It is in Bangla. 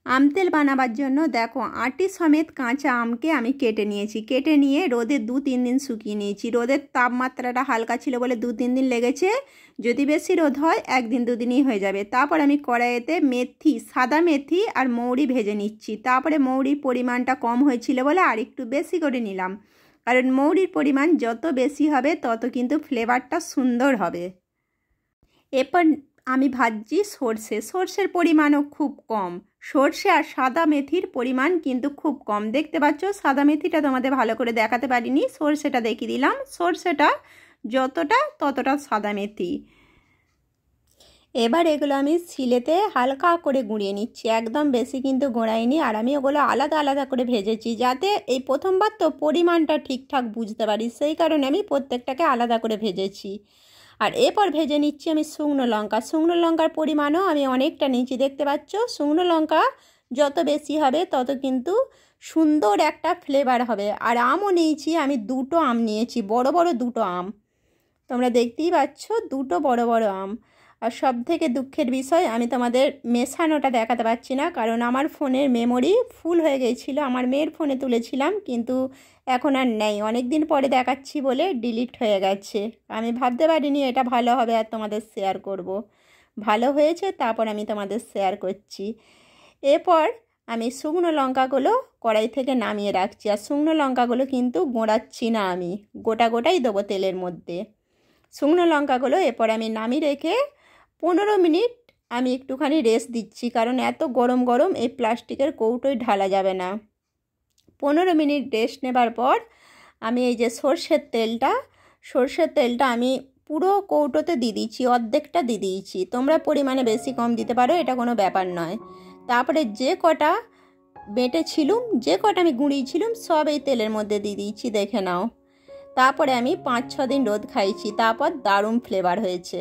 আম তেল বানাবার জন্য দেখো আটি সমেত কাঁচা আমকে আমি কেটে নিয়েছি। কেটে নিয়ে রোদে 2-3 দিন শুকিয়ে নিয়েছি। রোদের তাপমাত্রাটা হালকা ছিল বলে 2-3 দিন লেগেছে। যদি বেশি রোদ হয় 1-2 দিনই হয়ে যাবে। তারপর আমি কড়াইতে মেথি, সাদা মেথি আর মৌরি ভেজে নিচ্ছি। তারপরে মৌরির পরিমাণটা কম হয়েছিল বলে আর একটু বেশি করে নিলাম, কারণ মৌরির পরিমাণ যত বেশি হবে তত কিন্তু ফ্লেভারটা সুন্দর হবে। এরপর আমি ভাজছি সর্ষে। সর্ষের পরিমাণও খুব কম। সর্ষে আর সাদা মেথির পরিমাণ কিন্তু খুব কম। দেখতে পাচ্ছ সাদা মেথিটা তোমাদের ভালো করে দেখাতে পারিনি, সর্ষেটা দেখিয়ে দিলাম। সর্ষেটা যতটা ততটা সাদা মেথি। এবার এগুলো আমি শিলেতে হালকা করে গুঁড়িয়ে নিচ্ছি, একদম বেশি কিন্তু গোড়াইনি। আর আমি ওগুলো আলাদা আলাদা করে ভেজেছি, যাতে এই প্রথমবার তো পরিমাণটা ঠিকঠাক বুঝতে পারি, সেই কারণে আমি প্রত্যেকটাকে আলাদা করে ভেজেছি। আর এরপর ভেজে নিচ্ছি আমি শুকনো লঙ্কা। শুকনো লঙ্কার পরিমাণও আমি অনেকটা নিয়েছি, দেখতে পাচ্ছ। শুকনো লঙ্কা যত বেশি হবে তত কিন্তু সুন্দর একটা ফ্লেভার হবে। আর আমও নিয়েছি আমি, 2টো আম নিয়েছি, বড় বড় 2টো আম, তোমরা দেখতেই পাচ্ছ, 2টো বড় বড় আম। আর সব থেকে দুঃখের বিষয় আমি তোমাদের মেশানোটা দেখাতে পারছি না, কারণ আমার ফোনের মেমোরি ফুল হয়ে গিয়েছিল। আমার মেয়ের ফোনে তুলেছিলাম, কিন্তু এখন আর নেই, অনেক দিন পরে দেখাচ্ছি বলে ডিলিট হয়ে গেছে। আমি ভাবতে পারিনি এটা ভালো হবে আর তোমাদের শেয়ার করব। ভালো হয়েছে, তারপর আমি তোমাদের শেয়ার করছি। এরপর আমি শুকনো লঙ্কাগুলো কড়াই থেকে নামিয়ে রাখছি। আর শুকনো লঙ্কাগুলো কিন্তু গোড়াচ্ছি না, আমি গোটা গোটাই দেবো তেলের মধ্যে শুকনো লঙ্কাগুলো। এরপর আমি নামিয়ে রেখে 15 মিনিট আমি একটুখানি রেস্ট দিচ্ছি, কারণ এত গরম গরম এই প্লাস্টিকের কৌটোয় ঢালা যাবে না। 15 মিনিট রেস্ট নেবার পর আমি এই যে সর্ষের তেলটা আমি পুরো কৌটোতে দিয়ে দিচ্ছি, অর্ধেকটা দিয়ে দিয়েছি। তোমরা পরিমাণে বেশি কম দিতে পারো, এটা কোনো ব্যাপার নয়। তারপরে যে কটা বেটেছিলুম, যে কটা আমি গুঁড়িয়েছিলাম সব এই তেলের মধ্যে দিয়ে দিয়েছি, দেখে নাও। তারপরে আমি 5-6 দিন রোদ খাইছি, তারপর দারুণ ফ্লেভার হয়েছে।